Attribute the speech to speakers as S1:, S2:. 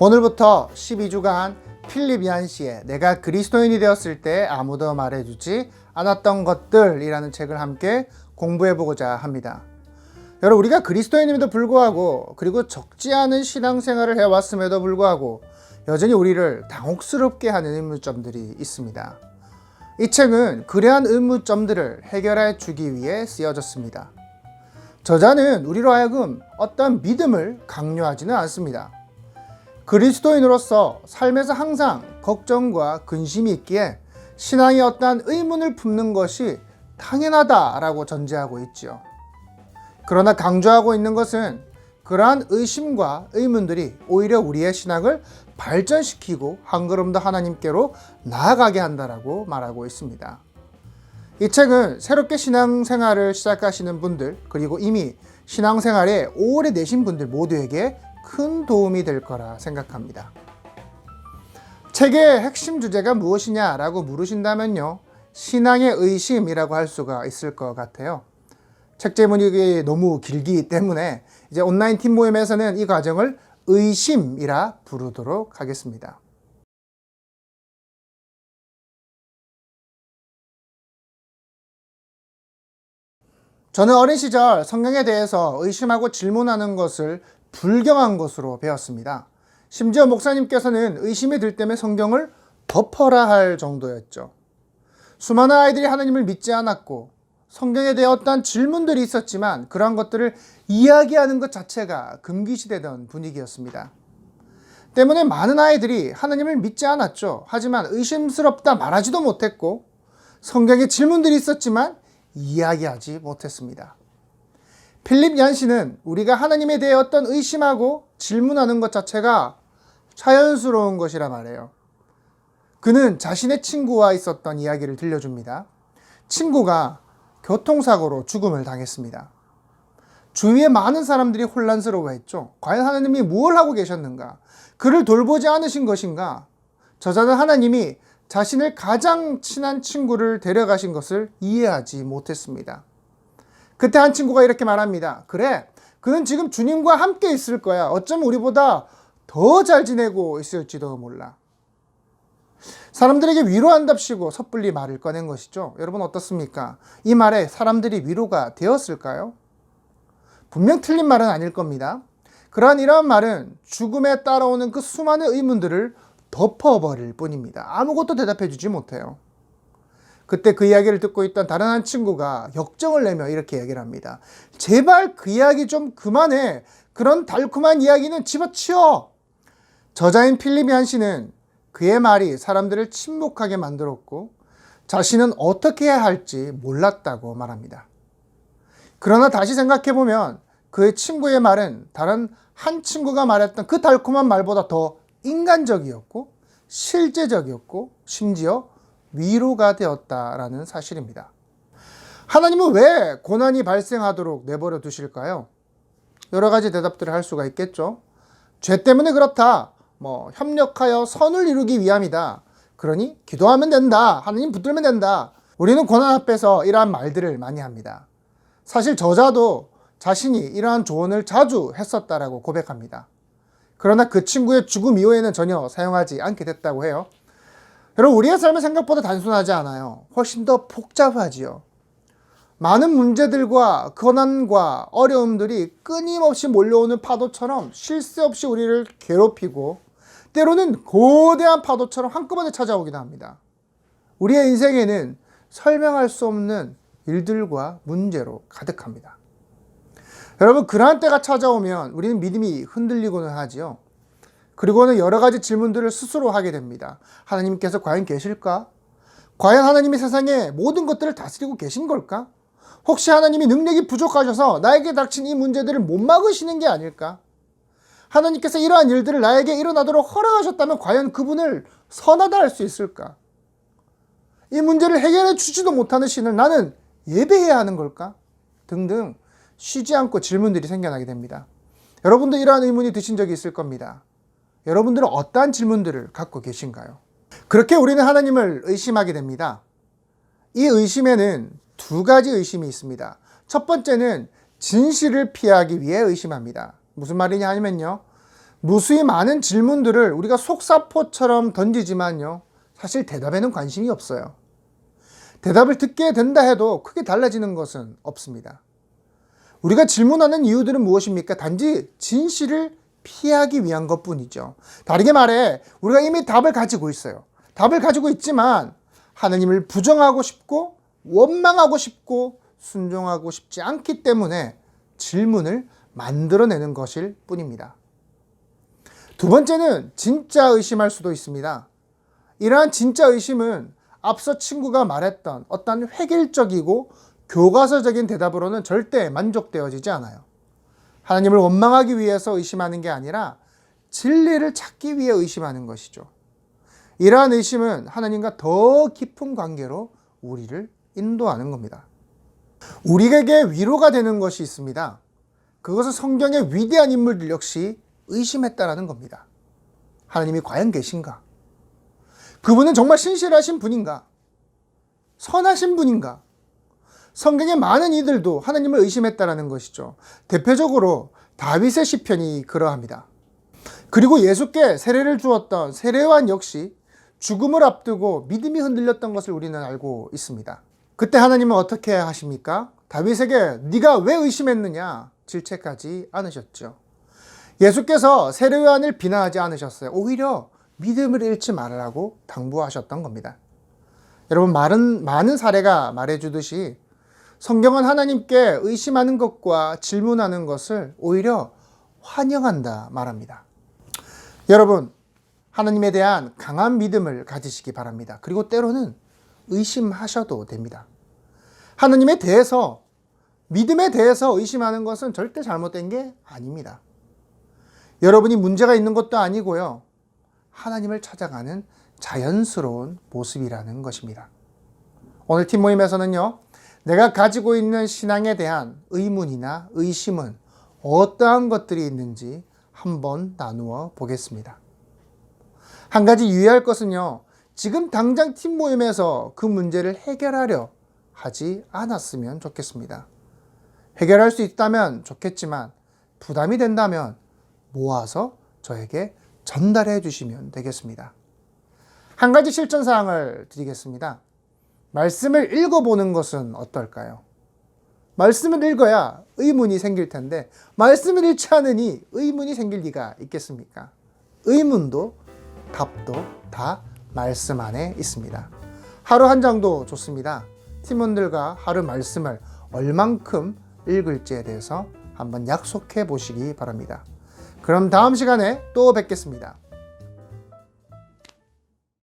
S1: 오늘부터 12주간 필립 얀시의 내가 그리스도인이 되었을 때 아무도 말해주지 않았던 것들이라는 책을 함께 공부해보고자 합니다. 여러분, 우리가 그리스도인임에도 불구하고 그리고 적지 않은 신앙생활을 해왔음에도 불구하고 여전히 우리를 당혹스럽게 하는 의문점들이 있습니다. 이 책은 그러한 의문점들을 해결해 주기 위해 쓰여졌습니다. 저자는 우리로 하여금 어떤 믿음을 강요하지는 않습니다. 그리스도인으로서 삶에서 항상 걱정과 근심이 있기에 신앙에 어떠한 의문을 품는 것이 당연하다라고 전제하고 있지요. 그러나 강조하고 있는 것은 그러한 의심과 의문들이 오히려 우리의 신앙을 발전시키고 한 걸음 더 하나님께로 나아가게 한다라고 말하고 있습니다. 이 책은 새롭게 신앙생활을 시작하시는 분들, 그리고 이미 신앙생활에 오래되신 분들 모두에게 큰 도움이 될 거라 생각합니다. 책의 핵심 주제가 무엇이냐라고 물으신다면요, 신앙의 의심이라고 할 수가 있을 것 같아요. 책 제목이 너무 길기 때문에 이제 온라인 팀 모임에서는 이 과정을 의심이라 부르도록 하겠습니다. 저는 어린 시절 성경에 대해서 의심하고 질문하는 것을 불경한 것으로 배웠습니다. 심지어 목사님께서는 의심이 들 때면 성경을 덮어라 할 정도였죠. 수많은 아이들이 하나님을 믿지 않았고 성경에 대해 어떠한 질문들이 있었지만 그러한 것들을 이야기하는 것 자체가 금기시되던 분위기였습니다. 때문에 많은 아이들이 하나님을 믿지 않았죠. 하지만 의심스럽다 말하지도 못했고 성경에 질문들이 있었지만 이야기하지 못했습니다. 필립 얀시는 우리가 하나님에 대해 어떤 의심하고 질문하는 것 자체가 자연스러운 것이라 말해요. 그는 자신의 친구와 있었던 이야기를 들려줍니다. 친구가 교통사고로 죽음을 당했습니다. 주위에 많은 사람들이 혼란스러워했죠. 과연 하나님이 무엇을 하고 계셨는가? 그를 돌보지 않으신 것인가? 저자는 하나님이 자신을 가장 친한 친구를 데려가신 것을 이해하지 못했습니다. 그때 한 친구가 이렇게 말합니다. 그래, 그는 지금 주님과 함께 있을 거야. 어쩌면 우리보다 더 잘 지내고 있을지도 몰라. 사람들에게 위로한답시고 섣불리 말을 꺼낸 것이죠. 여러분 어떻습니까? 이 말에 사람들이 위로가 되었을까요? 분명 틀린 말은 아닐 겁니다. 이러한 말은 죽음에 따라오는 그 수많은 의문들을 덮어버릴 뿐입니다. 아무것도 대답해 주지 못해요. 그때 그 이야기를 듣고 있던 다른 한 친구가 역정을 내며 이렇게 얘기를 합니다. 제발 그 이야기 좀 그만해. 그런 달콤한 이야기는 집어치워. 저자인 필립 얀시는 그의 말이 사람들을 침묵하게 만들었고 자신은 어떻게 해야 할지 몰랐다고 말합니다. 그러나 다시 생각해보면 그의 친구의 말은 다른 한 친구가 말했던 그 달콤한 말보다 더 인간적이었고 실제적이었고 심지어 위로가 되었다라는 사실입니다. 하나님은 왜 고난이 발생하도록 내버려 두실까요? 여러 가지 대답들을 할 수가 있겠죠. 죄 때문에 그렇다. 협력하여 선을 이루기 위함이다. 그러니 기도하면 된다. 하나님 붙들면 된다. 우리는 고난 앞에서 이러한 말들을 많이 합니다. 사실 저자도 자신이 이러한 조언을 자주 했었다라고 고백합니다. 그러나 그 친구의 죽음 이후에는 전혀 사용하지 않게 됐다고 해요. 여러분, 우리의 삶은 생각보다 단순하지 않아요. 훨씬 더 복잡하지요. 많은 문제들과 고난과 어려움들이 끊임없이 몰려오는 파도처럼 쉴 새 없이 우리를 괴롭히고 때로는 거대한 파도처럼 한꺼번에 찾아오기도 합니다. 우리의 인생에는 설명할 수 없는 일들과 문제로 가득합니다. 여러분, 그러한 때가 찾아오면 우리는 믿음이 흔들리고는 하지요. 그리고는 여러 가지 질문들을 스스로 하게 됩니다. 하나님께서 과연 계실까? 과연 하나님이 세상의 모든 것들을 다스리고 계신 걸까? 혹시 하나님이 능력이 부족하셔서 나에게 닥친 이 문제들을 못 막으시는 게 아닐까? 하나님께서 이러한 일들을 나에게 일어나도록 허락하셨다면 과연 그분을 선하다 할 수 있을까? 이 문제를 해결해 주지도 못하는 신을 나는 예배해야 하는 걸까? 등등 쉬지 않고 질문들이 생겨나게 됩니다. 여러분도 이러한 의문이 드신 적이 있을 겁니다. 여러분들은 어떠한 질문들을 갖고 계신가요? 그렇게 우리는 하나님을 의심하게 됩니다. 이 의심에는 두 가지 의심이 있습니다. 첫 번째는 진실을 피하기 위해 의심합니다. 무슨 말이냐 하면요, 무수히 많은 질문들을 우리가 속사포처럼 던지지만요, 사실 대답에는 관심이 없어요. 대답을 듣게 된다 해도 크게 달라지는 것은 없습니다. 우리가 질문하는 이유들은 무엇입니까? 단지 진실을 피하기 위한 것뿐이죠. 다르게 말해 우리가 이미 답을 가지고 있어요. 답을 가지고 있지만 하나님을 부정하고 싶고 원망하고 싶고 순종하고 싶지 않기 때문에 질문을 만들어내는 것일 뿐입니다. 두 번째는 진짜 의심할 수도 있습니다. 이러한 진짜 의심은 앞서 친구가 말했던 어떤 획일적이고 교과서적인 대답으로는 절대 만족되어지지 않아요. 하나님을 원망하기 위해서 의심하는 게 아니라 진리를 찾기 위해 의심하는 것이죠. 이러한 의심은 하나님과 더 깊은 관계로 우리를 인도하는 겁니다. 우리에게 위로가 되는 것이 있습니다. 그것은 성경의 위대한 인물들 역시 의심했다라는 겁니다. 하나님이 과연 계신가? 그분은 정말 신실하신 분인가? 선하신 분인가? 성경의 많은 이들도 하나님을 의심했다라는 것이죠. 대표적으로 다윗의 시편이 그러합니다. 그리고 예수께 세례를 주었던 세례요한 역시 죽음을 앞두고 믿음이 흔들렸던 것을 우리는 알고 있습니다. 그때 하나님은 어떻게 하십니까? 다윗에게 네가 왜 의심했느냐 질책하지 않으셨죠. 예수께서 세례요한을 비난하지 않으셨어요. 오히려 믿음을 잃지 말라고 당부하셨던 겁니다. 여러분, 많은 사례가 말해주듯이 성경은 하나님께 의심하는 것과 질문하는 것을 오히려 환영한다 말합니다. 여러분, 하나님에 대한 강한 믿음을 가지시기 바랍니다. 그리고 때로는 의심하셔도 됩니다. 하나님에 대해서, 믿음에 대해서 의심하는 것은 절대 잘못된 게 아닙니다. 여러분이 문제가 있는 것도 아니고요, 하나님을 찾아가는 자연스러운 모습이라는 것입니다. 오늘 팀 모임에서는요, 내가 가지고 있는 신앙에 대한 의문이나 의심은 어떠한 것들이 있는지 한번 나누어 보겠습니다. 한 가지 유의할 것은요, 지금 당장 팀 모임에서 그 문제를 해결하려 하지 않았으면 좋겠습니다. 해결할 수 있다면 좋겠지만 부담이 된다면 모아서 저에게 전달해 주시면 되겠습니다. 한 가지 실천 사항을 드리겠습니다. 말씀을 읽어보는 것은 어떨까요? 말씀을 읽어야 의문이 생길 텐데 말씀을 읽지 않으니 의문이 생길 리가 있겠습니까? 의문도 답도 다 말씀 안에 있습니다. 하루 한 장도 좋습니다. 팀원들과 하루 말씀을 얼만큼 읽을지에 대해서 한번 약속해 보시기 바랍니다. 그럼 다음 시간에 또 뵙겠습니다.